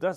10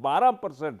12%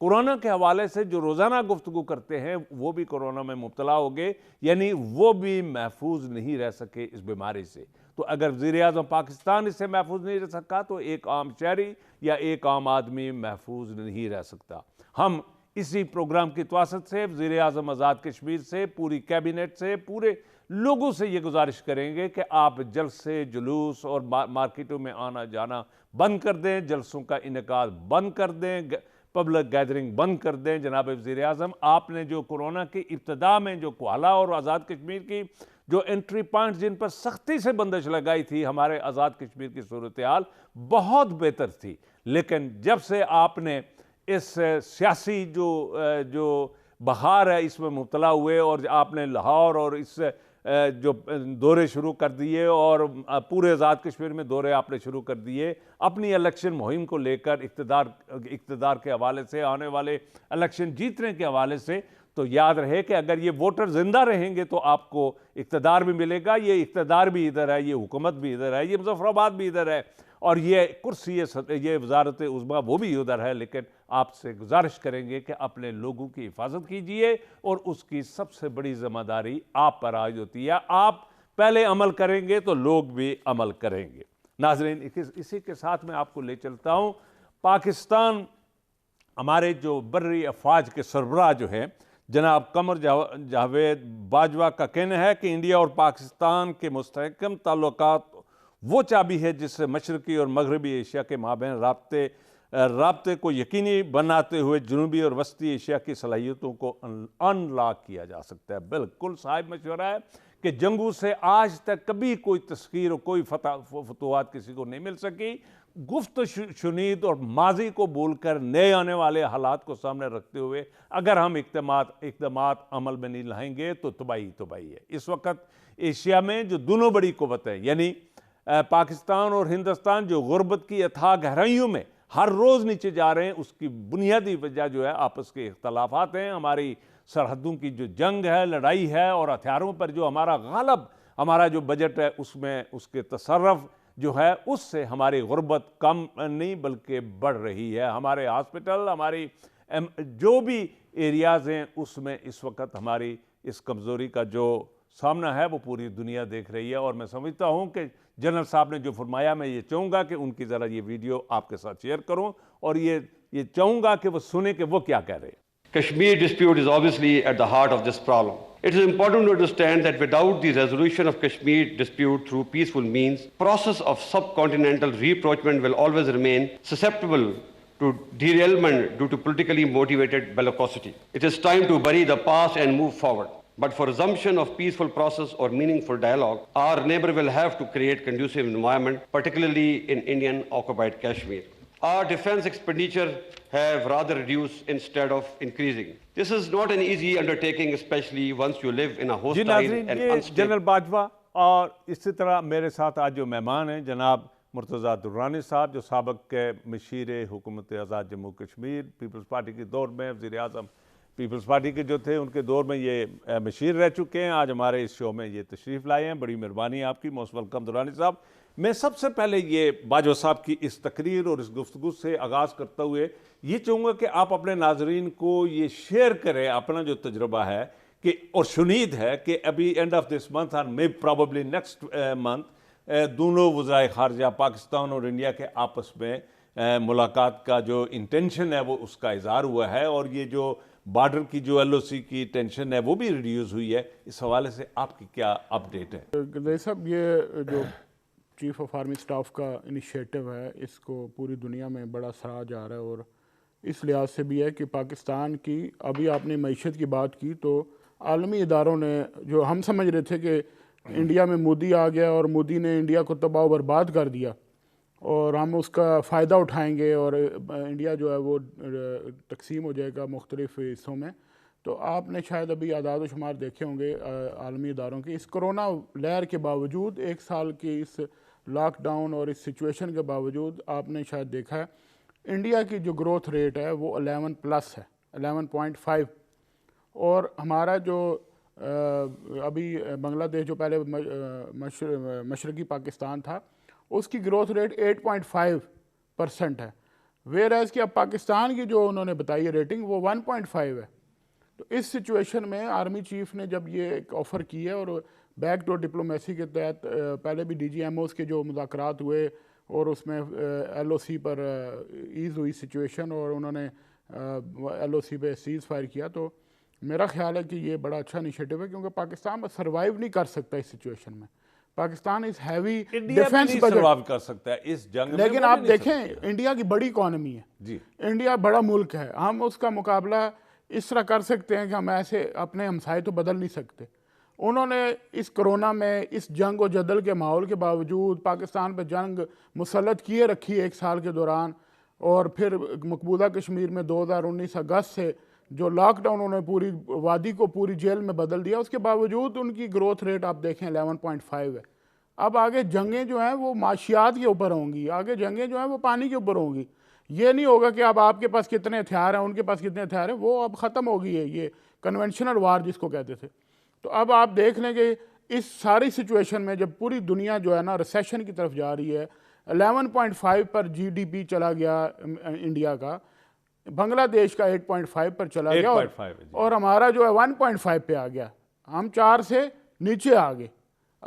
corona کے حوالے سے جو روزانہ گفتگو کرتے ہیں وہ بھی کورونا میں مبتلا ہو گئے، یعنی وہ بھی محفوظ نہیں رہ سکے اس بیماری سے۔ تو اگر وزیر اعظم پاکستان اس سے محفوظ نہیں رہ سکا تو ایک عام شہری یا ایک عام آدمی محفوظ نہیں رہ سکتا۔ ہم اسی پروگرام کی تواسط سے وزیر اعظم آزاد کشمیر سے، پوری کیبنٹ سے، پورے لوگوں سے یہ گزارش کریں گے کہ آپ جلسے، جلوس اور مارکیٹوں میں آنا جانا بند کر دیں، جلسوں کا انعقاد بند کر دیں، پبلک گیدرنگ بند کر دیں۔ جناب وزیر اعظم، آپ نے جو کورونا کی ابتدا میں جو کوالہ اور آزاد کشمیر کی جو انٹری پوائنٹ جن پر سختی سے بندش لگائی تھی، ہمارے آزاد کشمیر کی صورتحال بہت بہتر تھی، لیکن جب سے آپ نے اس سیاسی جو بہار ہے اس میں مبتلا ہوئے اور آپ نے لاہور اور اس جو دورے شروع کر دیے اور پورے آزاد کشمیر میں دورے آپ نے شروع کر دیے اپنی الیکشن مہم کو لے کر، اقتدار کے حوالے سے، آنے والے الیکشن جیتنے کے حوالے سے، تو یاد رہے کہ اگر یہ ووٹر زندہ رہیں گے تو آپ کو اقتدار بھی ملے گا۔ یہ اقتدار بھی ادھر ہے، یہ حکومت بھی ادھر ہے، یہ مظفر آباد بھی ادھر ہے، اور یہ کرسی، یہ وزارت عظمیٰ وہ بھی ادھر ہے۔ لیکن آپ سے گزارش کریں گے کہ اپنے لوگوں کی حفاظت کیجئے، اور اس کی سب سے بڑی ذمہ داری آپ پر عائد ہوتی ہے۔ آپ پہلے عمل کریں گے تو لوگ بھی عمل کریں گے۔ ناظرین، اسی کے ساتھ میں آپ کو لے چلتا ہوں پاکستان، ہمارے جو بری افواج کے سربراہ جو ہیں جناب قمر جاوید باجوہ کا کہنا ہے کہ انڈیا اور پاکستان کے مستحکم تعلقات وہ چابی ہے جس سے مشرقی اور مغربی ایشیا کے مابین رابطے کو یقینی بناتے ہوئے جنوبی اور وسطی ایشیا کی صلاحیتوں کو انلاک کیا جا سکتا ہے۔ بالکل صاحب مشورہ ہے کہ جنگوں سے آج تک کبھی کوئی تسخیر اور کوئی فتوحات کسی کو نہیں مل سکی۔ گفت شنید اور ماضی کو بھول کر نئے آنے والے حالات کو سامنے رکھتے ہوئے اگر ہم اقدامات عمل میں نہیں لائیں گے تو تباہی ہے۔ اس وقت ایشیا میں جو دونوں بڑی قوتیں یعنی پاکستان اور ہندوستان جو غربت کی اتھاہ گہرائیوں میں ہر روز نیچے جا رہے ہیں، اس کی بنیادی وجہ جو ہے آپس کے اختلافات ہیں، ہماری سرحدوں کی جو جنگ ہے، لڑائی ہے، اور ہتھیاروں پر جو ہمارا جو بجٹ ہے اس میں اس کے تصرف جو ہے اس سے ہماری غربت کم نہیں بلکہ بڑھ رہی ہے۔ ہمارے ہاسپٹل، ہماری جو بھی ایریاز ہیں اس میں اس وقت ہماری اس کمزوری کا جو سامنا ہے وہ پوری دنیا دیکھ رہی ہے، اور میں سمجھتا ہوں کہ جنرل صاحب نے جو فرمایا، میں یہ چاہوں گا کہ ان کی ذرا یہ ویڈیو آپ کے ساتھ شیئر کروں اور یہ چاہوں گا کہ وہ سنیں کہ وہ کیا کہہ رہے ہیں۔ Kashmir dispute is obviously at the heart of this problem. It is important to understand that without the resolution of Kashmir dispute through peaceful means, process of subcontinental rapprochement will always remain susceptible to derailment due to politically motivated bellicosity. It is time to bury the past and move forward. But for resumption of peaceful process or meaningful dialogue, our neighbor will have to create conducive environment, particularly in Indian occupied Kashmir. Our defense expenditure have rather reduced instead of increasing. This is not an easy undertaking, especially once you live in a hostile and unstable. General Bajwa, اور اسی طرح میرے ساتھ آج جو مہمان ہیں جناب مرتضیٰ درانی صاحب، جو سابق مشیر حکومت آزاد جموں کشمیر، پیپلز پارٹی کے دور میں وزیر اعظم پیپلز پارٹی کے جو تھے ان کے دور میں یہ مشیر رہ چکے ہیں، آج ہمارے اس شو میں یہ تشریف لائے ہیں۔ بڑی مہربانی آپ کی، موسٹ ویلکم درانی صاحب۔ میں سب سے پہلے یہ باجوہ صاحب کی اس تقریر اور اس گفتگو سے آغاز کرتا ہوئے یہ چاہوں گا کہ آپ اپنے ناظرین کو یہ شیئر کریں اپنا جو تجربہ ہے کہ اور شنید ہے کہ ابھی اینڈ آف دس منتھ اور مے پرابیبلی نیکسٹ منتھ دونوں وزرائے خارجہ پاکستان اور انڈیا کے آپس میں ملاقات کا جو انٹینشن ہے وہ اس کا اظہار ہوا ہے، اور یہ جو بارڈر کی جو ایل او سی کی ٹینشن ہے وہ بھی ریڈیوز ہوئی ہے۔ اس حوالے سے آپ کی کیا اپڈیٹ ہے؟ گدئی صاحب، یہ جو چیف آف آرمی سٹاف کا انیشیٹو ہے اس کو پوری دنیا میں بڑا سراہا جا رہا ہے، اور اس لحاظ سے بھی ہے کہ پاکستان کی، ابھی آپ نے معیشت کی بات کی تو عالمی اداروں نے، جو ہم سمجھ رہے تھے کہ انڈیا میں مودی آ گیا اور مودی نے انڈیا کو تباہ و برباد کر دیا اور ہم اس کا فائدہ اٹھائیں گے اور انڈیا جو ہے وہ تقسیم ہو جائے گا مختلف حصوں میں، تو آپ نے شاید ابھی اعداد و شمار دیکھے ہوں گے عالمی اداروں کے، اس کرونا لہر کے باوجود، ایک سال کی اس لاک ڈاؤن اور اس سچویشن کے باوجود آپ نے شاید دیکھا ہے انڈیا کی جو گروتھ ریٹ ہے وہ 11+ ہے، 11.5، اور ہمارا جو ابھی بنگلہ دیش جو پہلے مشرقی پاکستان تھا اس کی گروتھ ریٹ 8.5% ہے۔ ویئر ایز کہ اب پاکستان کی جو انہوں نے بتائی ہے ریٹنگ وہ 1.5 ہے. تو اس سچویشن میں آرمی چیف نے جب یہ ایک آفر کی ہے اور بیک ڈور ڈپلومیسی کے تحت پہلے بھی ڈی جی ایم اوز کے جو مذاکرات ہوئے اور اس میں ایل او سی پر ایز ہوئی سچویشن اور انہوں نے ایل او سی پہ سیز فائر کیا, تو میرا خیال ہے کہ یہ بڑا اچھا انیشیٹو ہے کیونکہ پاکستان میں سروائیو نہیں کر سکتا اس سچویشن میں. پاکستان از ہیوی ڈیفینس بجٹ کر سکتا ہے اس جنگ میں, لیکن آپ دیکھیں انڈیا کی بڑی اکانومی ہے جی, انڈیا بڑا ملک ہے, ہم اس کا مقابلہ اس طرح کر سکتے ہیں کہ ہم ایسے اپنے ہمسائے تو بدل نہیں سکتے. انہوں نے اس کرونا میں اس جنگ و جدل کے ماحول کے باوجود پاکستان پہ جنگ مسلط کیے رکھی 1 سال کے دوران, اور پھر مقبوضہ کشمیر میں 2019 اگست سے جو لاک ڈاؤن انہوں نے پوری وادی کو پوری جیل میں بدل دیا, اس کے باوجود ان کی گروتھ ریٹ آپ دیکھیں 11.5 ہے. اب آگے جنگیں جو ہیں وہ معاشیات کے اوپر ہوں گی, آگے جنگیں جو ہیں وہ پانی کے اوپر ہوں گی. یہ نہیں ہوگا کہ اب آپ کے پاس کتنے ہتھیار ہیں, ان کے پاس کتنے ہتھیار ہیں, وہ اب ختم ہو گئی ہے یہ کنونشنل وار جس کو کہتے تھے. تو اب آپ دیکھ لیں کہ اس ساری سچویشن میں جب پوری دنیا جو ہے نا ریسیشن کی طرف جا رہی ہے, 11.5 پر جی ڈی پی چلا گیا انڈیا کا, بنگلہ دیش کا 8.5 پر چلا گیا, اور ہمارا جو ہے 1.5 پہ آ گیا, ہم 4 سے نیچے آ گئے.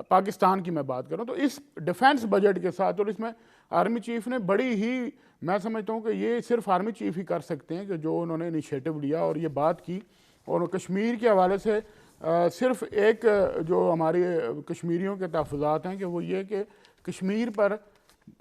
پاکستان کی میں بات کروں تو اس ڈیفینس بجٹ کے ساتھ, اور اس میں آرمی چیف نے بڑی ہی, میں سمجھتا ہوں کہ یہ صرف آرمی چیف ہی کر سکتے ہیں کہ جو انہوں نے انیشیٹو لیا اور یہ بات کی. اور کشمیر کے حوالے سے صرف ایک جو ہماری کشمیریوں کے تحفظات ہیں کہ وہ یہ کہ کشمیر پر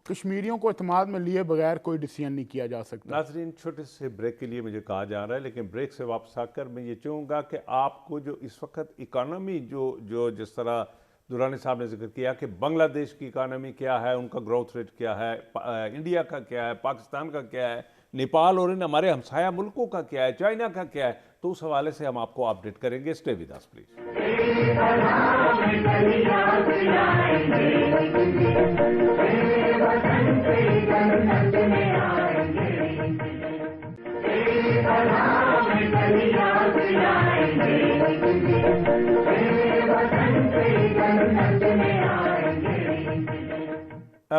کشمیریوں کو اعتماد میں لیے بغیر کوئی ڈیسیژن نہیں کیا جا سکتا. ناظرین چھوٹے سے بریک کے لیے مجھے کہا جا رہا ہے, لیکن بریک سے واپس آ کر میں یہ چاہوں گا کہ آپ کو جو اس وقت اکانومی جو جس طرح درانی صاحب نے ذکر کیا کہ بنگلہ دیش کی اکانومی کیا ہے, ان کا گروتھ ریٹ کیا ہے, انڈیا کا کیا ہے, پاکستان کا کیا ہے, نیپال اور ان ہمارے ہمسایہ ملکوں کا کیا ہے, چائنا کا کیا ہے, تو اس حوالے سے ہم آپ کو اپڈیٹ کریں گے. Stay with us please.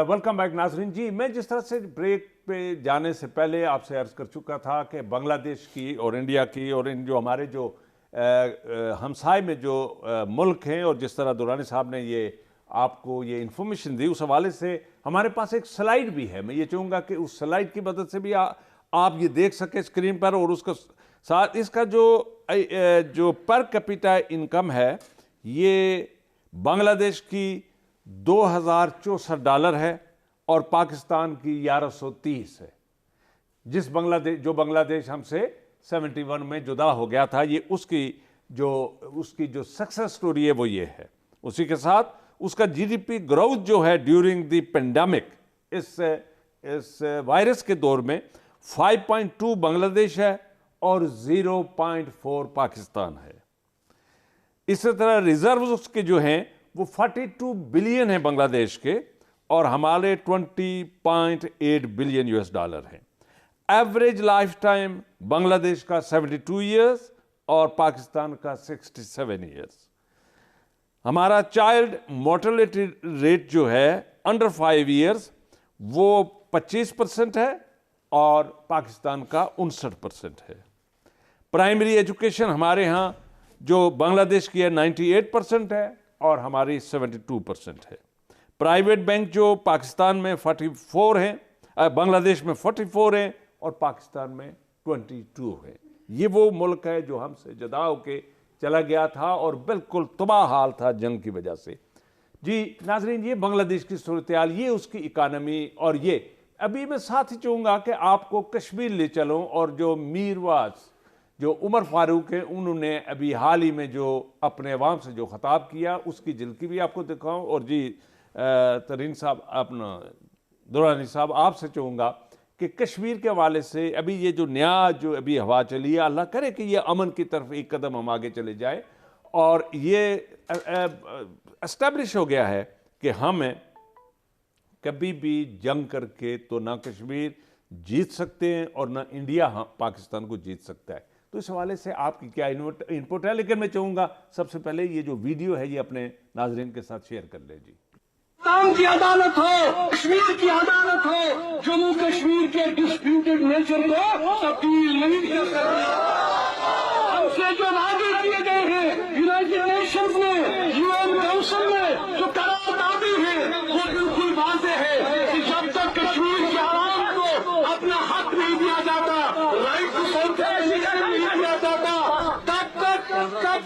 Welcome back ناظرین. جی, میں جس طرح سے بریک پہ جانے سے پہلے آپ سے عرض کر چکا تھا کہ بنگلہ دیش کی اور انڈیا کی اور ان جو ہمارے جو ہمسائے میں جو ملک ہیں, اور جس طرح دورانی صاحب نے یہ آپ کو یہ انفارمیشن دی, اس حوالے سے ہمارے پاس ایک سلائیڈ بھی ہے. میں یہ چاہوں گا کہ اس سلائیڈ کی مدد سے بھی آپ یہ دیکھ سکیں اسکرین پر, اور اس کا ساتھ اس کا جو پر کیپیٹا انکم ہے یہ بنگلہ دیش کی $2064 ہے اور پاکستان کی 1130 ہے. جو بنگلہ دیش ہم سے 71 میں جدا ہو گیا تھا, یہ اس کی جو سکسس سٹوری ہے وہ یہ ہے. اسی کے ساتھ اس کا جی ڈی پی گروتھ جو ہے ڈیورنگ دی پینڈیمک, اس وائرس کے دور میں 5.2 بنگلہ دیش ہے اور 0.4 پاکستان ہے. اسی طرح ریزروز اس کے جو ہیں وہ 42 بلین ہیں بنگلہ دیش کے, اور ہمارے 20.8 بلین $US ہیں. ایوریج لائف ٹائم بنگلہ دیش کا 72 ایئرس اور پاکستان کا 67 ایئرس. ہمارا چائلڈ مورٹلٹی ریٹ جو ہے انڈر 5 ایئرس وہ 25% ہے اور پاکستان کا 59% ہے. پرائمری ایجوکیشن ہمارے ہاں جو بنگلہ دیش کی ہے 98% ہے اور ہماری 72% ہے. پرائیویٹ بینک جو پاکستان میں 44 ہیں, بنگلہ دیش میں 44 ہیں اور پاکستان میں 22 ہیں. یہ وہ ملک ہے جو ہم سے جدا ہو کے چلا گیا تھا اور بالکل تباہ حال تھا جنگ کی وجہ سے. جی ناظرین, یہ بنگلہ دیش کی صورتحال, یہ اس کی اکانومی, اور یہ ابھی میں ساتھ ہی چاہوں گا کہ آپ کو کشمیر لے چلوں, اور جو میرواز جو عمر فاروق ہیں انہوں نے ابھی حال ہی میں جو اپنے عوام سے جو خطاب کیا اس کی جھلکی بھی آپ کو دکھاؤں. اور جی ترین صاحب, اپنا درانی صاحب, آپ سے چاہوں گا کہ کشمیر کے حوالے سے ابھی یہ جو نیا جو ابھی ہوا چلی ہے, اللہ کرے کہ یہ امن کی طرف ایک قدم ہم آگے چلے جائے, اور یہ اسٹیبلش ہو گیا ہے کہ ہمیں کبھی بھی جنگ کر کے تو نہ کشمیر جیت سکتے ہیں اور نہ انڈیا پاکستان کو جیت سکتا ہے. تو اس حوالے سے آپ کی کیا انپوٹ ہے؟ لیکن میں چاہوں گا سب سے پہلے یہ جو ویڈیو ہے یہ اپنے ناظرین کے ساتھ شیئر کر لیں. جی پاکستان کی عدالت ہو، کشمیر کی عدالت ہو، جموں کشمیر کے ڈسپیوٹڈ نیچر کو تبدیل نہیں کر سکتی۔ ہم سے جو وعدے کیے گئے ہیں یونائٹڈ نیشنز میں، یو این کونسل میں جو قراردادیں ہیں، وہ بالکل واضح ہے کہ جب تک کشمیر کے عوام کو اپنا حق نہیں دیا جاتا، رائٹ ٹو سیلف ڈٹرمنیشن نہیں دیا جاتا، تب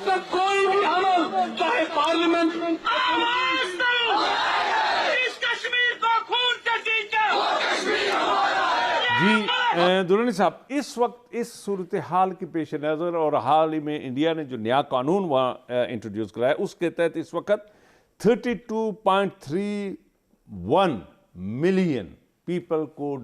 تک کوئی بھی عمل چاہے پارلیمنٹ اس کشمیر کو خون کا جی درانی صاحب، اس وقت اس صورتحال کی پیش نظر اور حال ہی میں انڈیا نے جو نیا قانون وہاں انٹروڈیوس کرایا ہے، اس کے تحت اس وقت 32.31 ملین پیپل کو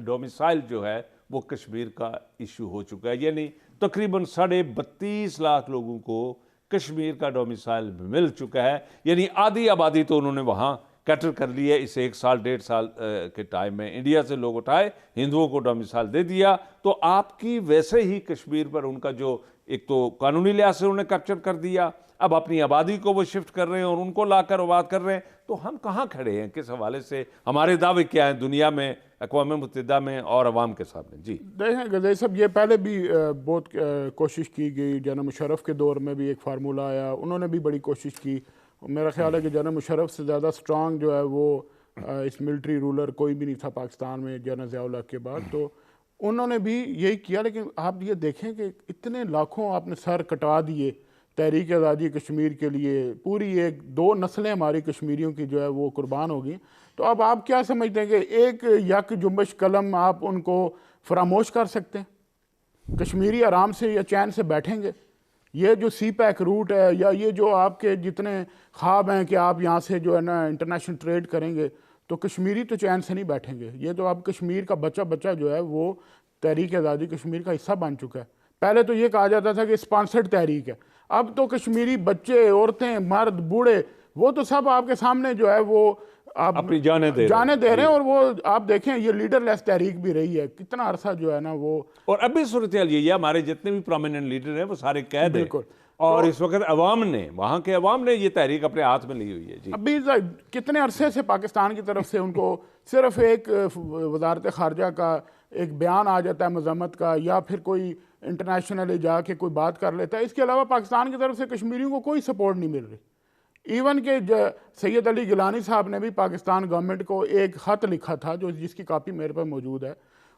ڈومیسائل جو ہے وہ کشمیر کا ایشو ہو چکا ہے، یعنی تقریباً 32.5 لاکھ لوگوں کو کشمیر کا ڈومیسائل مل چکا ہے، یعنی آدھی آبادی تو انہوں نے وہاں کیٹر کر لی ہے۔ اس 1 سال 1.5 سال کے ٹائم میں انڈیا سے لوگ اٹھائے، ہندوؤں کو ڈومیسائل دے دیا، تو آپ کی ویسے ہی کشمیر پر ان کا جو ایک تو قانونی لحاظ سے انہوں نے کیپچر کر دیا، اب اپنی آبادی کو وہ شفٹ کر رہے ہیں اور ان کو لا کر آباد کر رہے ہیں، تو ہم کہاں کھڑے ہیں کس حوالے سے؟ ہمارے دعوے کیا ہیں دنیا میں، اقوام متحدہ میں اور عوام کے سامنے؟ جی دیکھیں غزالی صاحب، یہ پہلے بھی بہت کوشش کی گئی، جنرل مشرف کے دور میں بھی ایک فارمولہ آیا، انہوں نے بھی بڑی کوشش کی۔ میرا خیال ہے کہ جنرل مشرف سے زیادہ سٹرانگ جو ہے وہ اس ملٹری رولر کوئی بھی نہیں تھا پاکستان میں جنرل ضیاء الحق کے بعد، تو انہوں نے بھی یہی کیا۔ لیکن آپ یہ دیکھیں کہ اتنے لاکھوں آپ نے سر کٹوا دیے تحریک آزادی کشمیر کے لیے، پوری 2 نسلیں ہماری کشمیریوں کی جو ہے وہ قربان ہو گئی، تو اب آپ کیا سمجھتے ہیں کہ ایک یک جنبش قلم آپ ان کو فراموش کر سکتے ہیں؟ کشمیری آرام سے یا چین سے بیٹھیں گے؟ یہ جو سی پیک روٹ ہے یا یہ جو آپ کے جتنے خواب ہیں کہ آپ یہاں سے جو ہے نا انٹرنیشنل ٹریڈ کریں گے، تو کشمیری تو چین سے نہیں بیٹھیں گے۔ یہ تو اب کشمیر کا بچہ جو ہے وہ تحریک آزادی کشمیر کا حصہ بن چکا ہے۔ پہلے تو یہ کہا جاتا تھا کہ اسپانسرڈ تحریک ہے، اب تو کشمیری بچے، عورتیں، مرد، بوڑھے، وہ تو سب آپ کے سامنے جو ہے وہ آپ اپنی جانیں دے رہے ہیں، اور وہ آپ دیکھیں یہ لیڈر لیس تحریک بھی رہی ہے کتنا عرصہ جو ہے نا وہ، اور اب بھی صورتحال یہی ہے، ہمارے جتنے بھی پرومیننٹ لیڈر ہیں وہ سارے قید ہیں، بالکل، اور اس وقت عوام نے، وہاں کے عوام نے یہ تحریک اپنے ہاتھ میں لی ہوئی ہے۔ جی ابھی کتنے عرصے سے پاکستان کی طرف سے ان کو صرف ایک وزارت خارجہ کا ایک بیان آ جاتا ہے مذمت کا، یا پھر کوئی انٹرنیشنل جا کے کوئی بات کر لیتا ہے، اس کے علاوہ پاکستان کی طرف سے کشمیریوں کو کوئی سپورٹ نہیں مل رہی۔ ایون کہ سید علی گیلانی صاحب نے بھی پاکستان گورنمنٹ کو ایک خط لکھا تھا، جس کی کاپی میرے پاس موجود ہے،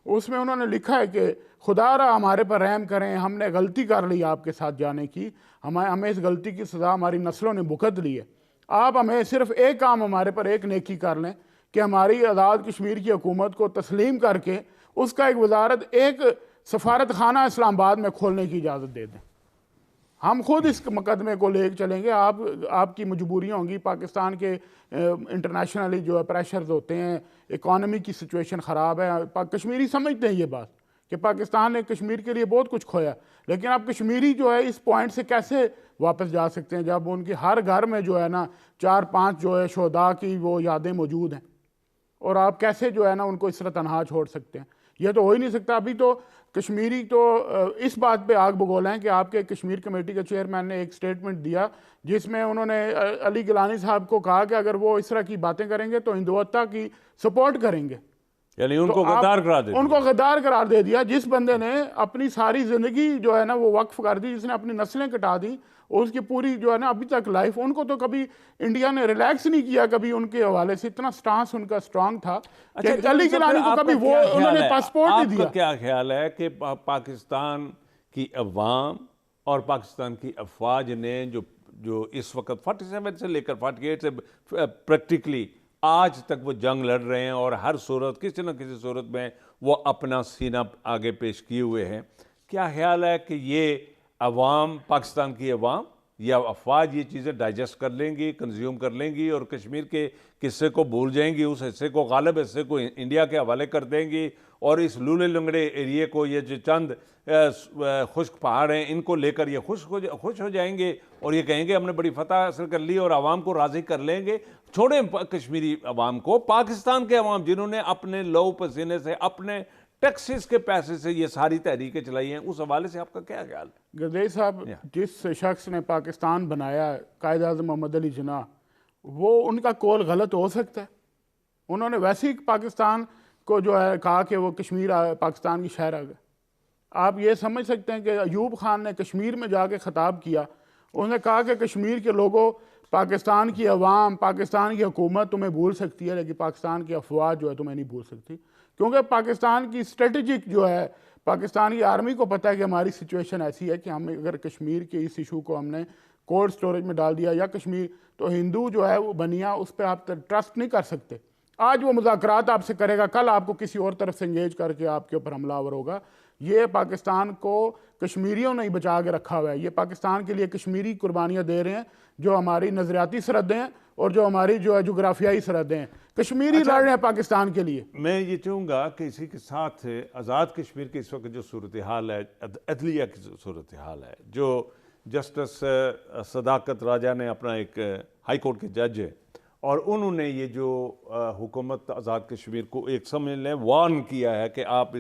اس میں انہوں نے لکھا ہے کہ خدا را ہمارے پر رحم کریں، ہم نے غلطی کر لی آپ کے ساتھ جانے کی، ہمیں اس غلطی کی سزا ہماری نسلوں نے بھگت لی ہے، آپ ہمیں صرف ایک کام ہمارے پر ایک نیکی کر لیں کہ ہماری آزاد کشمیر کی حکومت کو تسلیم کر کے اس کا ایک وزارت، ایک سفارت خانہ اسلام آباد میں کھولنے کی اجازت دے دیں، ہم خود اس مقدمے کو لے چلیں گے، آپ کی مجبوریاں ہوں گی، پاکستان کے انٹرنیشنلی جو ہے پریشرز ہوتے ہیں، اکانومی کی سچویشن خراب ہے، کشمیری سمجھتے ہیں یہ بات کہ پاکستان نے کشمیر کے لیے بہت کچھ کھویا، لیکن اب کشمیری جو ہے اس پوائنٹ سے کیسے واپس جا سکتے ہیں جب ان کی ہر گھر میں جو ہے نا 4-5 جو ہے شہداء کی وہ یادیں موجود ہیں، اور آپ کیسے جو ہے نا ان کو اس طرح تنہا چھوڑ سکتے ہیں؟ یہ تو ہو ہی نہیں سکتا۔ ابھی تو کشمیری تو اس بات پہ آگ بگولا ہے کہ آپ کے کشمیر کمیٹی کے چیئرمین نے ایک سٹیٹمنٹ دیا جس میں انہوں نے علی گیلانی صاحب کو کہا کہ اگر وہ اس طرح کی باتیں کریں گے تو ہندوتوا کی سپورٹ کریں گے، یعنی ان کو غدار قرار دے دیا، ان کو غدار قرار دے دیا، جس بندے نے اپنی ساری زندگی جو ہے نا وہ وقف کر دی، جس نے اپنی نسلیں کٹا دی، اس کی پوری جو ہے نا ابھی تک لائف، ان کو تو کبھی انڈیا نے ریلیکس نہیں کیا کبھی ان کے حوالے سے، اتنا سٹانس ان کا سٹرانگ تھا کہ علی گیلانی کو کبھی وہ انہوں نے پاسپورٹ نہیں دیا۔ آپ کا کیا خیال ہے کہ پاکستان کی عوام اور پاکستان کی افواج نے جو اس وقت 47 سے لے کر 48 سے پریکٹیکلی آج تک وہ جنگ لڑ رہے ہیں اور ہر صورت کسی نہ کسی صورت میں وہ اپنا سینہ آگے پیش کیے ہوئے ہیں، کیا خیال ہے کہ یہ عوام، پاکستان کی عوام یا افواج یہ چیزیں ڈائجسٹ کر لیں گی، کنزیوم کر لیں گی اور کشمیر کے قصے کو بھول جائیں گی، اس حصے کو، غالب حصے کو انڈیا کے حوالے کر دیں گی، اور اس لولے لنگڑے ایریے کو، یہ جو چند خشک پہاڑ ہیں، ان کو لے کر یہ خوش ہو جائیں گے اور یہ کہیں گے ہم نے بڑی فتح حاصل کر لی اور عوام کو راضی کر لیں گے؟ چھوڑیں کشمیری عوام کو، پاکستان کے عوام جنہوں نے اپنے لہو پسینے سے، اپنے ٹیکسز کے پیسے سے یہ ساری تحریکیں چلائی ہیں، اس حوالے سے آپ کا کیا خیال ہے؟ غزالی صاحب، جس شخص نے پاکستان بنایا، قائد اعظم محمد علی جناح، وہ ان کا کول غلط ہو سکتا ہے. انہوں نے ویسے ہی پاکستان کو جو ہے کہا کہ وہ کشمیر پاکستان کی شہر آ گئے. آپ یہ سمجھ سکتے ہیں کہ ایوب خان نے کشمیر میں جا کے خطاب کیا, انہوں نے کہا کہ کشمیر کے لوگوں, پاکستان کی عوام, پاکستان کی حکومت تمہیں بھول سکتی ہے لیکن پاکستان کی افواج جو ہے تمہیں نہیں بھول سکتی, کیونکہ پاکستان کی اسٹریٹجک جو ہے, پاکستان کی آرمی کو پتہ ہے کہ ہماری سچویشن ایسی ہے کہ ہم اگر کشمیر کے اس ایشو کو ہم نے کولڈ سٹوریج میں ڈال دیا یا کشمیر, تو ہندو جو ہے وہ بنیا, اس پہ آپ ٹرسٹ نہیں کر سکتے. آج وہ مذاکرات آپ سے کرے گا, کل آپ کو کسی اور طرف سے انگیج کر کے آپ کے اوپر حملہ آور ہوگا. یہ پاکستان کو کشمیریوں نے ہی بچا کے رکھا ہوا ہے. یہ پاکستان کے لیے کشمیری قربانیاں دے رہے ہیں جو ہماری نظریاتی سرحدیں ہیں اور جو ہماری جو ہے جغرافیائی سرحدیں ہیں. کشمیری لڑ رہے ہیں پاکستان کے لیے. میں یہ چاہوں گا کہ اسی کے ساتھ آزاد کشمیر کی اس وقت جو صورتحال ہے, عدلیہ کی صورتحال ہے, جو جسٹس صداقت راجہ نے اپنا ایک ہائی کورٹ کے جج ہے, اور انہوں نے یہ جو حکومت آزاد کشمیر کو ایک سمجھ لیں وارن کیا ہے کہ آپ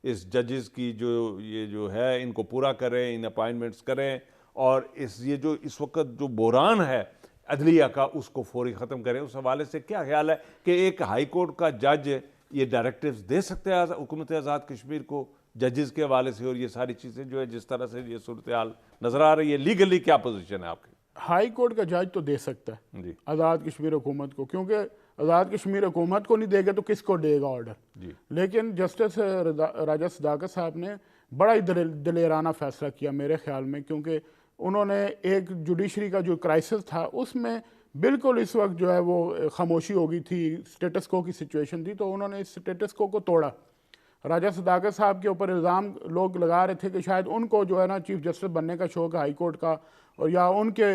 اس ججز کی جو یہ جو ہے ان کو پورا کریں, ان اپائنٹمنٹس کریں, اور یہ جو اس وقت جو بحران ہے عدلیہ کا اس کو فوری ختم کریں. اس حوالے سے کیا خیال ہے کہ ایک ہائی کورٹ کا جج یہ ڈائریکٹیوز دے سکتے ہیں حکومت آزاد کشمیر کو ججز کے حوالے سے, اور یہ ساری چیزیں جو ہے جس طرح سے یہ صورتحال نظر آ رہی ہے, لیگلی کیا پوزیشن ہے آپ کی؟ ہائی کورٹ کا جج تو دے سکتا ہے جی آزاد کشمیر حکومت کو, کیونکہ آزاد کشمیر حکومت کو نہیں دے گا تو کس کو دے گا آرڈر. جی لیکن جسٹس راجہ صداقت صاحب نے بڑا ہی دلیرانہ فیصلہ کیا میرے خیال میں, کیونکہ انہوں نے ایک جوڈیشری کا جو کرائسس تھا اس میں بالکل اس وقت جو ہے وہ خاموشی ہو گئی تھی, سٹیٹس کو کی سچویشن تھی, تو انہوں نے اس سٹیٹس کو توڑا. راجہ صداقت صاحب کے اوپر الزام لوگ لگا رہے تھے کہ شاید ان کو جو ہے نا چیف جسٹس بننے کا شوق ہے ہائی کورٹ کا, اور یا ان کے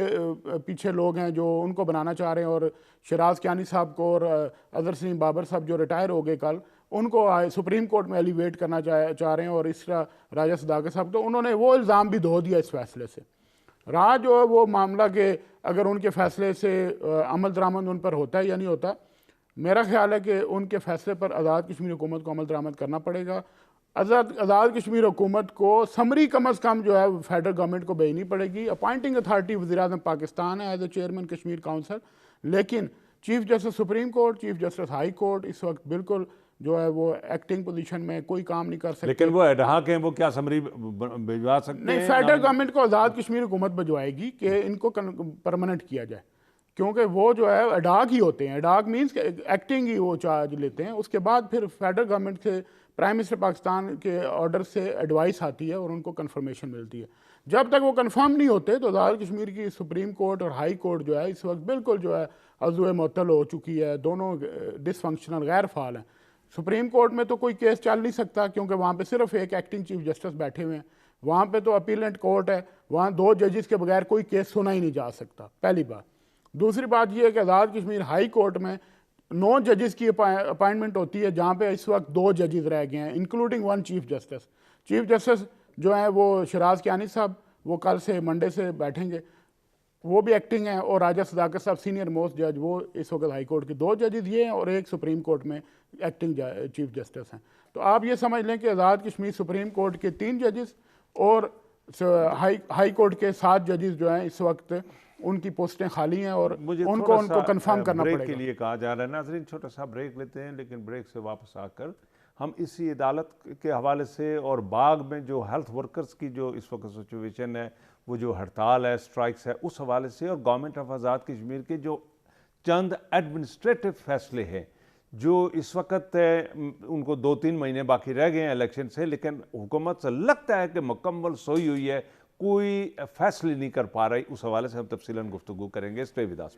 پیچھے لوگ ہیں جو ان کو بنانا چاہ رہے ہیں, اور شیراز کیانی صاحب کو اور اظہر سلیم بابر صاحب جو ریٹائر ہو گئے کل, ان کو سپریم کورٹ میں ایلیویٹ کرنا چاہ رہے ہیں, اور اس طرح راجہ صداقت صاحب, تو انہوں نے وہ الزام بھی دھو دیا اس فیصلے سے. رہا جو ہے وہ معاملہ کہ اگر ان کے فیصلے سے عمل درآمد ان پر ہوتا ہے یا نہیں ہوتا, میرا خیال ہے کہ ان کے فیصلے پر آزاد کشمیر حکومت کو عمل درآمد کرنا پڑے گا. آزاد کشمیر حکومت کو سمری کم از کم جو ہے فیڈرل گورنمنٹ کو بھیجنی پڑے گی. اپائنٹنگ اتھارٹی وزیر اعظم پاکستان ہے as a chairman Kashmir council, لیکن chief justice supreme court, chief justice high court اس وقت بالکل جو ہے وہ ایکٹنگ پوزیشن میں کوئی کام نہیں کر سکتے. لیکن وہ ایڈہاک ہیں, وہ کیا سمری بھجوا سکتے ہیں؟ نہیں, فیڈرل گورنمنٹ کو آزاد کشمیر حکومت بھجوائے گی کہ ان کو پرماننٹ کیا جائے, کیونکہ وہ جو ہے ایڈاک ہی ہوتے ہیں. ایڈاک مینس کہ ایکٹنگ ہی وہ چارج لیتے ہیں. اس کے بعد پھر فیڈرل گورنمنٹ سے پرائم منسٹر پاکستان کے آرڈر سے ایڈوائس آتی ہے اور ان کو کنفرمیشن ملتی ہے. جب تک وہ کنفرم نہیں ہوتے تو آزاد کشمیر کی سپریم کورٹ اور ہائی کورٹ جو ہے اس وقت بالکل جو ہے عضو معطل ہو چکی ہے, دونوں ڈس فنکشنل غیر فعال ہیں. سپریم کورٹ میں تو کوئی کیس چل نہیں سکتا کیونکہ وہاں پہ صرف ایک ایکٹنگ چیف جسٹس بیٹھے ہوئے ہیں. وہاں پہ تو اپیلنٹ کورٹ ہے, وہاں 2 ججز کے بغیر کوئی کیس سنا ہی نہیں جا سکتا, پہلی بات. دوسری بات یہ ہے کہ آزاد کشمیر ہائی کورٹ میں 9 ججز کی اپائنٹمنٹ ہوتی ہے, جہاں پہ اس وقت 2 ججز رہ گئے ہیں including 1 chief justice. Chief justice جو ہیں وہ شیراز کیانی صاحب, وہ کل سے منڈے سے بیٹھیں گے, وہ بھی ایکٹنگ ہیں, اور راجہ صداقت صاحب سینئر موسٹ جج, وہ اس وقت ہائی کورٹ کے 2 ججز یہ ہیں, اور ایک سپریم کورٹ میں ایکٹنگ چیف جسٹس ہیں. تو آپ یہ سمجھ لیں کہ آزاد کشمیر سپریم کورٹ کے 3 ججز اور ہائی کورٹ کے 7 ججز جو ہیں اس وقت ان کی پوسٹیں خالی ہیں, اور ان کو کنفرم کرنا پڑے گا. بریک کے لیے کہا جا رہا ہے. ناظرین چھوٹا سا بریک لیتے ہیں, لیکن بریک سے واپس آ کر ہم اسی عدالت کے حوالے سے اور باغ میں جو ہیلتھ ورکرز کی جو اس وقت سچویشن ہے, وہ جو ہڑتال ہے, اسٹرائکس ہے, اس حوالے سے, اور گورنمنٹ آف آزاد کشمیر کے جو چند ایڈمنسٹریٹو فیصلے ہیں جو اس وقت ان کو 2-3 مہینے باقی رہ گئے ہیں الیکشن سے, لیکن حکومت سے لگتا ہے کہ مکمل سوئی ہوئی ہے, کوئی فیصلے نہیں کر پا رہی, اس حوالے سے ہم تفصیلاً گفتگو کریں گے. Stay with us.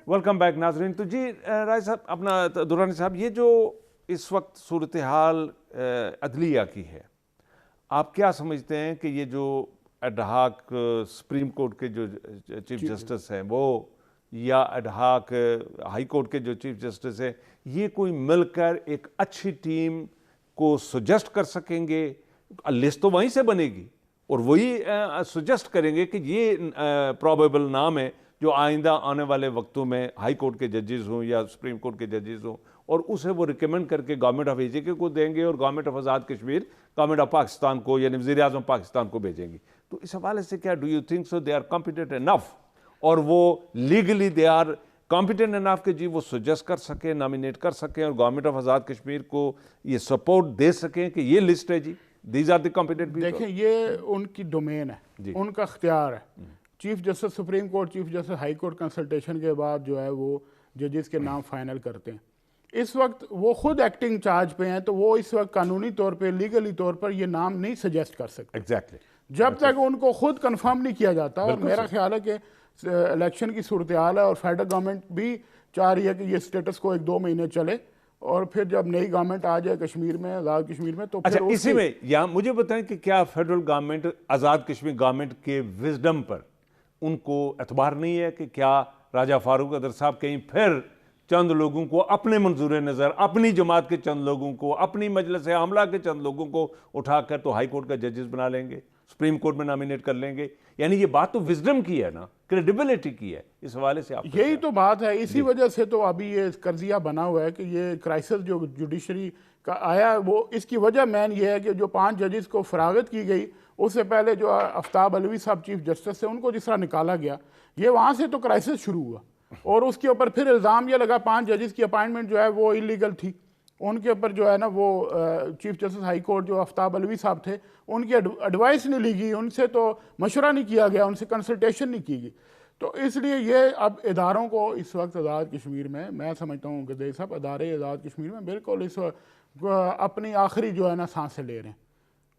Welcome back ناظرین. تو جی رائے صاحب, اپنا دورانی صاحب, یہ جو اس وقت صورتحال عدلیہ کی ہے, آپ کیا سمجھتے ہیں کہ یہ جو ایڈہاک سپریم کورٹ کے جو چیف جسٹس ہیں وہ, یا ایڈہاک ہائی کورٹ کے جو چیف جسٹس ہیں, یہ کوئی مل کر ایک اچھی ٹیم کو سجیسٹ کر سکیں گے؟ لسٹ تو وہیں سے بنے گی, اور وہی سجیسٹ کریں گے کہ یہ پرابیبل نام ہے جو آئندہ آنے والے وقتوں میں ہائی کورٹ کے ججز ہوں یا سپریم کورٹ کے ججز ہوں، اور اسے وہ ریکمینڈ کر کے گورنمنٹ آف ایجے کو دیں گے اور government of Azad Kashmir government of Pakistan کو یعنی وزیر اعظم پاکستان کو بھیجیں گی. تو اس حوالے سے کیا do you think so they are competent enough اور وہ legally they are competent enough کہ جی وہ سجیسٹ کر سکیں، نامینیٹ کر سکیں اور گورنمنٹ آف آزاد کشمیر کو یہ سپورٹ دے سکیں کہ یہ لسٹ ہے جی these are the competent people? دیکھیں یہ ان کی ڈومین ہے، ان کا اختیار ہے. Chief justice supreme court, chief justice high court consultation کے بعد جو ہے وہ ججز کے نام فائنل کرتے ہیں. اس وقت وہ خود ایکٹنگ چارج پہ ہیں تو وہ اس وقت قانونی طور پہ لیگلی طور پر یہ نام نہیں سجیسٹ کر سکتے ایگزیکٹلی جب تک ان کو خود کنفرم نہیں کیا جاتا. اور میرا خیال ہے کہ الیکشن کی صورتحال ہے اور فیڈرل گورنمنٹ بھی چاہ رہی ہے کہ یہ اسٹیٹس کو 1-2 مہینے چلے اور پھر جب نئی گورنمنٹ آ جائے کشمیر میں، آزاد کشمیر میں، تو پھر اچھا اسی میں یہاں مجھے بتائیں کہ کیا federal government Azad Kashmir government کے وزڈم پر ان کو اعتبار نہیں ہے کہ کیا راجہ فاروق ادر صاحب کہیں پھر چند لوگوں کو اپنے منظور نظر، اپنی جماعت کے چند لوگوں کو، اپنی مجلس عاملہ کے چند لوگوں کو اٹھا کر تو ہائی کورٹ کا ججز بنا لیں گے، سپریم کورٹ میں نامینیٹ کر لیں گے؟ یعنی یہ بات تو وزڈم کی ہے نا، کریڈیبلٹی کی ہے. اس حوالے سے آپ یہی تو بات ہے. اسی وجہ سے تو ابھی یہ قرضیہ بنا ہوا ہے کہ یہ کرائسس جو جوڈیشری کا آیا وہ اس کی وجہ مین یہ ہے کہ جو 5 ججز کو فراغت کی گئی، اس سے پہلے جو آفتاب علوی صاحب چیف جسٹس تھے ان کو جس طرح نکالا گیا، یہ وہاں سے تو کرائسس شروع ہوا اور اس کے اوپر پھر الزام یہ لگا 5 ججز کی اپائنٹمنٹ جو ہے وہ انلیگل تھی. ان کے اوپر جو ہے نا وہ چیف جسٹس ہائی کورٹ جو آفتاب علوی صاحب تھے ان کی ایڈوائس نہیں لی گئی، ان سے تو مشورہ نہیں کیا گیا، ان سے کنسلٹیشن نہیں کی گئی. تو اس لیے یہ اب اداروں کو اس وقت آزاد کشمیر میں سمجھتا ہوں کہ دیکھ صاحب ادارے آزاد کشمیر میں بالکل اس وقت اپنی آخری جو ہے نا سانسیں لے رہے ہیں،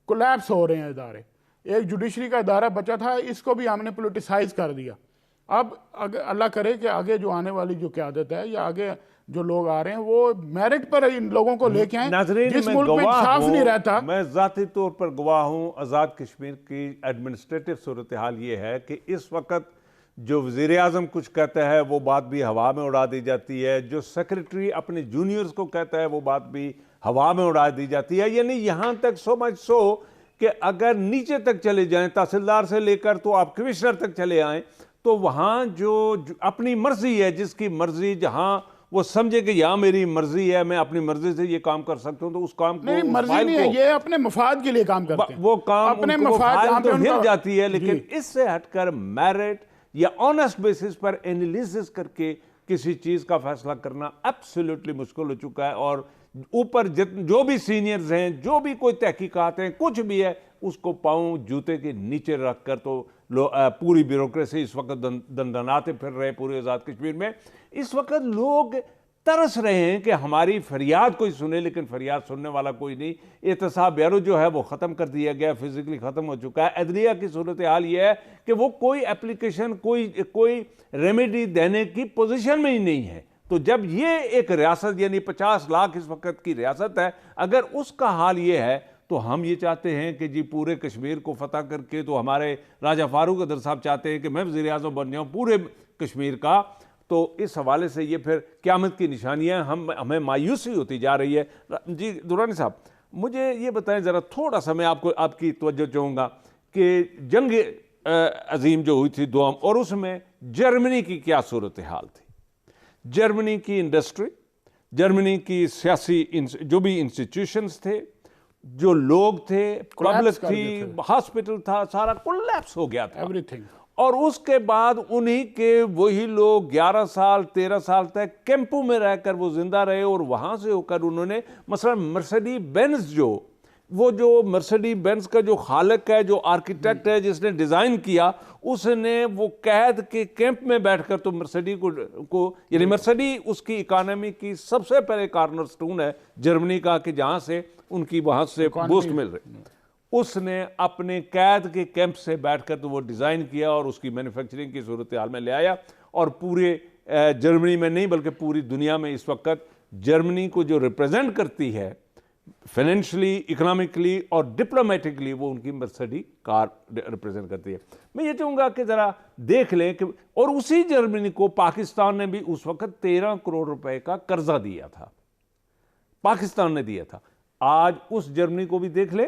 کولیپس ہو رہے ہیں ادارے. ایک جوڈیشری کا ادارہ بچا تھا، اس کو بھی ہم نے پولیٹیسائز کر دیا. اب اللہ کرے کہ آگے جو آنے والی جو قیادت ہے یا آگے جو لوگ آ رہے ہیں وہ میرٹ پر ان لوگوں کو لے کے آئیں. جس ملک میں انصاف نہیں رہتا، میں ذاتی طور پر گواہ ہوں آزاد کشمیر کی ایڈمنسٹریٹو صورتحال یہ ہے کہ اس وقت جو وزیر اعظم کچھ کہتا ہے وہ بات بھی ہوا میں اڑا دی جاتی ہے، جو سیکرٹری اپنے جونیئرز کو کہتا ہے وہ بات بھی ہوا میں اڑا دی جاتی ہے. یعنی یہاں تک سو مچ سو کہ اگر نیچے تک چلے جائیں تحصیلدار سے لے کر تو آپ کمشنر تک چلے آئیں تو وہاں جو اپنی مرضی ہے، جس کی مرضی جہاں وہ سمجھے کہ یہاں میری مرضی ہے، میں اپنی مرضی سے یہ کام کر سکتا ہوں، تو اس کام کو نہیں مرضی نہیں ہے، یہ اپنے مفاد کے لیے کام کرتے ہیں. وہ کام اپنے ان کو مفاد تو ہل جاتی ہے. لیکن اس سے ہٹ کر میرٹ یا آنیسٹ بیسس پر انالیسس کر کے کسی چیز کا فیصلہ کرنا ایبسلیوٹلی مشکل ہو چکا ہے. اور اوپر جو بھی سینئرز ہیں، جو بھی کوئی تحقیقات ہیں، کچھ بھی ہے، اس کو پاؤں جوتے کے نیچے رکھ کر تو پوری بیوروکریسی اس وقت دندناتے پھر رہے پورے آزاد کشمیر میں. اس وقت لوگ ترس رہے ہیں کہ ہماری فریاد کوئی سنے، لیکن فریاد سننے والا کوئی نہیں. احتساب بیورو جو ہے وہ ختم کر دیا گیا، فزیکلی ختم ہو چکا ہے. عدلیہ کی صورتحال یہ ہے کہ وہ کوئی اپلیکیشن، کوئی ریمیڈی دینے کی پوزیشن میں ہی نہیں ہے. تو جب یہ ایک ریاست یعنی 50 لاکھ اس وقت کی ریاست ہے، اگر اس کا حال یہ ہے تو ہم یہ چاہتے ہیں کہ جی پورے کشمیر کو فتح کر کے، تو ہمارے راجہ فاروق ادر صاحب چاہتے ہیں کہ میں وزیر اعظم بن جاؤں پورے کشمیر کا. تو اس حوالے سے یہ پھر قیامت کی نشانیاں ہمیں مایوسی ہوتی جا رہی ہے. جی درانی صاحب مجھے یہ بتائیں ذرا تھوڑا سا، میں آپ کی توجہ چاہوں گا کہ جنگ عظیم جو ہوئی تھی دوم، اور اس میں جرمنی کی کیا صورتحال تھی. جرمنی کی انڈسٹری، جرمنی کی سیاسی جو بھی انسٹیٹیوشنز تھے، جو لوگ تھے، پبلک تھی، ہاسپٹل تھا، سارا کولیپس ہو گیا تھا. ایوریتھنگ. اور اس کے بعد انہی کے وہی لوگ 11 سال 13 سال تک کیمپوں میں رہ کر وہ زندہ رہے، اور وہاں سے ہو کر انہوں نے مثلا مرسیڈیز بینز جو مرسیڈیز بینز کا جو خالق ہے، جو آرکیٹیکٹ ہے، جس نے ڈیزائن کیا، اس نے وہ قید کے کیمپ میں بیٹھ کر تو مرسیڈیز کو یعنی مرسیڈیز اس کی اکانومی کی سب سے پہلے کارنر سٹون ہے جرمنی کا، کہ جہاں سے ان کی وہاں سے بوسٹ مل رہی. اس نے اپنے قید کے کیمپ سے بیٹھ کر تو وہ ڈیزائن کیا اور اس کی مینوفیکچرنگ کی صورتحال میں لے آیا. اور پورے جرمنی میں نہیں بلکہ پوری دنیا میں اس وقت جرمنی کو جو ریپریزنٹ کرتی ہے فائنینشلی، اکنامکلی اور ڈپلومیٹکلی، وہ ان کی مرسیڈیز کار ریپریزنٹ کرتی ہے. میں یہ چاہوں گا کہ ذرا دیکھ لیں کہ اور اسی جرمنی کو پاکستان نے بھی اس وقت 13 کروڑ روپے کا قرضہ دیا تھا، پاکستان نے دیا تھا. آج اس جرمنی کو بھی دیکھ لے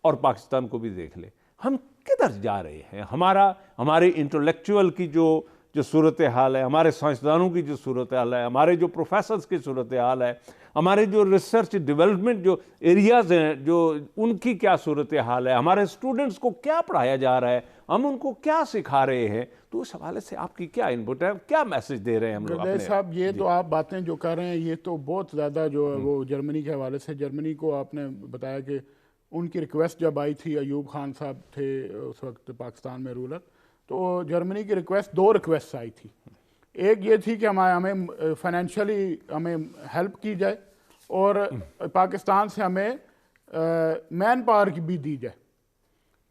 اور پاکستان کو بھی دیکھ لے. ہم کدھر جا رہے ہیں؟ ہمارے انٹلیکچوئل کی جو صورتحال ہے، ہمارے سائنسدانوں کی جو صورتحال ہے، ہمارے جو پروفیسرز کی صورتحال ہے، ہمارے جو ریسرچ ڈیولپمنٹ جو ایریاز ہیں جو ان کی کیا صورتحال ہے، ہمارے اسٹوڈنٹس کو کیا پڑھایا جا رہا ہے، ہم ان کو کیا سکھا رہے ہیں، تو اس حوالے سے آپ کی کیا انپٹ ہے، کیا میسج دے رہے ہیں ہم لوگ گردیش اپنے؟ صاحب یہ تو آپ باتیں جو کر رہے ہیں یہ تو بہت زیادہ جو ہے وہ جرمنی کے حوالے سے، جرمنی کو آپ نے بتایا کہ ان کی ریکویسٹ جب آئی تھی، ایوب خان صاحب تھے اس وقت پاکستان میں رولر، تو جرمنی کی دو ریکویسٹ آئی تھی. ایک یہ تھی کہ ہمیں فائنینشلی ہمیں ہیلپ کی جائے اور پاکستان سے ہمیں مین پاور کی بھی دی جائے.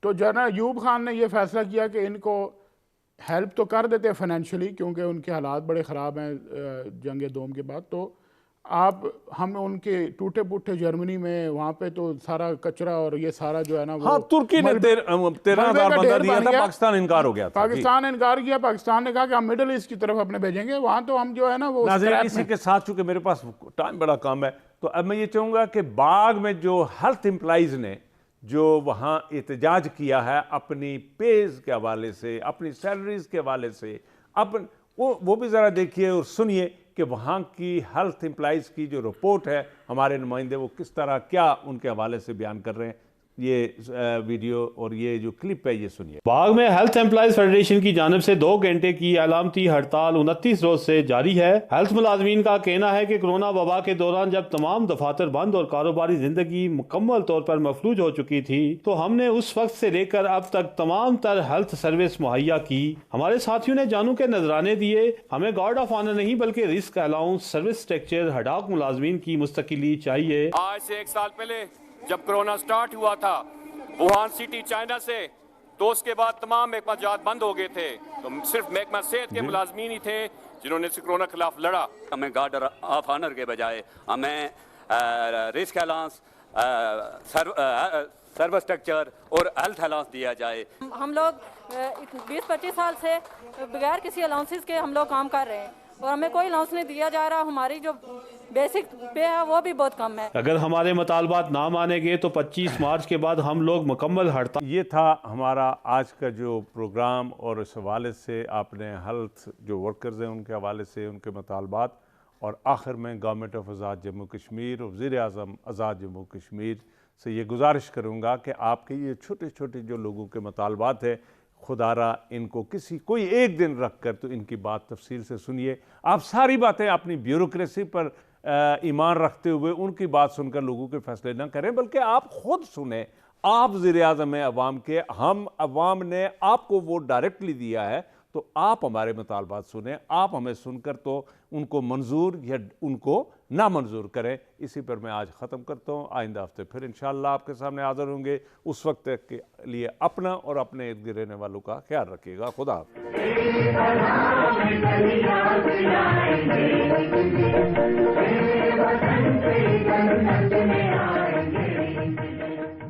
تو جنرل ایوب خان نے یہ فیصلہ کیا کہ ان کو ہیلپ تو کر دیتے فائنینشلی کیونکہ ان کے حالات بڑے خراب ہیں جنگ دوم کے بعد، تو ہم ان کے ٹوٹے پوٹے جرمنی میں وہاں پہ تو سارا کچرا اور یہ سارا جو ہے نا ہاں ترکی نے 13,000 بندہ دیا تھا، پاکستان انکار ہو گیا تھا. پاکستان انکار کیا، پاکستان نے کہا کہ ہم مڈل ایسٹ کی طرف اپنے بھیجیں گے، وہاں تو ہم جو ہے نا وہ ناظرین اسی کے ساتھ چونکہ میرے پاس ٹائم بڑا کم ہے تو اب میں یہ چاہوں گا کہ باغ میں جو ہیلتھ امپلائیز نے جو وہاں احتجاج کیا ہے اپنی پیز کے حوالے سے، اپنی سیلریز کے حوالے سے، وہ بھی ذرا دیکھیے اور سنیے کہ وہاں کی ہیلتھ امپلائیز کی جو رپورٹ ہے ہمارے نمائندے وہ کس طرح کیا ان کے حوالے سے بیان کر رہے ہیں. یہ ویڈیو اور یہ جو کلپ ہے یہ سنیے. باغ میں ہیلتھ امپلائیز فیڈریشن کی جانب سے 2 گھنٹے کی علامتی ہڑتال 29 روز سے جاری ہے. ہیلتھ ملازمین کا کہنا ہے کہ کرونا وبا کے دوران جب تمام دفاتر بند اور کاروباری زندگی مکمل طور پر مفلوج ہو چکی تھی تو ہم نے اس وقت سے لے کر اب تک تمام تر ہیلتھ سروس مہیا کی. ہمارے ساتھیوں نے جانوں کے نذرانے دیے. ہمیں گارڈ آف آنر نہیں بلکہ رسک الاؤنس سروس اسٹرکچر ہڑاک ملازمین کی مستقلی چاہیے. آج سے 1 سال پہلے جب کرونا سٹارٹ ہوا تھا ووہان سٹی چائنا سے، تو اس کے بعد تمام محکمہ جات بند ہو گئے تھے، تو صرف محکمہ صحت کے ملازمین ہی تھے جنہوں نے کرونا کے خلاف لڑا. ہمیں گارڈ آف آنر کے بجائے ہمیں رسک الاؤنس، سروس اسٹرکچر اور ہیلتھ الاؤنس دیا جائے. ہم لوگ 20-25 سال سے بغیر کسی الاؤنسز کے ہم لوگ کام کر رہے ہیں اور ہمیں کوئی الاؤنس نہیں دیا جا رہا. ہماری جو بیسک پے ہے وہ بھی بہت کم ہے. اگر ہمارے مطالبات نہ مانے گئے تو 25 مارچ کے بعد ہم لوگ مکمل ہڑتال. یہ تھا ہمارا آج کا جو پروگرام اور اس حوالے سے آپ نے ہیلتھ جو ورکرز ہیں ان کے حوالے سے ان کے مطالبات اور آخر میں گورنمنٹ آف آزاد جموں کشمیر اور وزیر اعظم آزاد جموں کشمیر سے یہ گزارش کروں گا کہ آپ کے یہ چھوٹے چھوٹے جو لوگوں کے مطالبات ہیں خدا را ان کو کوئی ایک دن رکھ کر تو ان کی بات تفصیل سے سنیے. آپ ساری باتیں اپنی بیوروکریسی پر ایمان رکھتے ہوئے ان کی بات سن کر لوگوں کے فیصلے نہ کریں بلکہ آپ خود سنیں. آپ وزیر اعظم ہیں عوام کے، ہم عوام نے آپ کو ووٹ ڈائریکٹلی دیا ہے تو آپ ہمارے مطالبات سنیں. آپ ہمیں سن کر تو ان کو منظور یا ان کو نامنظور کریں. اسی پر میں آج ختم کرتا ہوں. آئندہ ہفتے پھر انشاءاللہ آپ کے سامنے حاضر ہوں گے. اس وقت تک کے لیے اپنا اور اپنے ارد گرد رہنے والوں کا خیال رکھیے گا. خدا حافظ.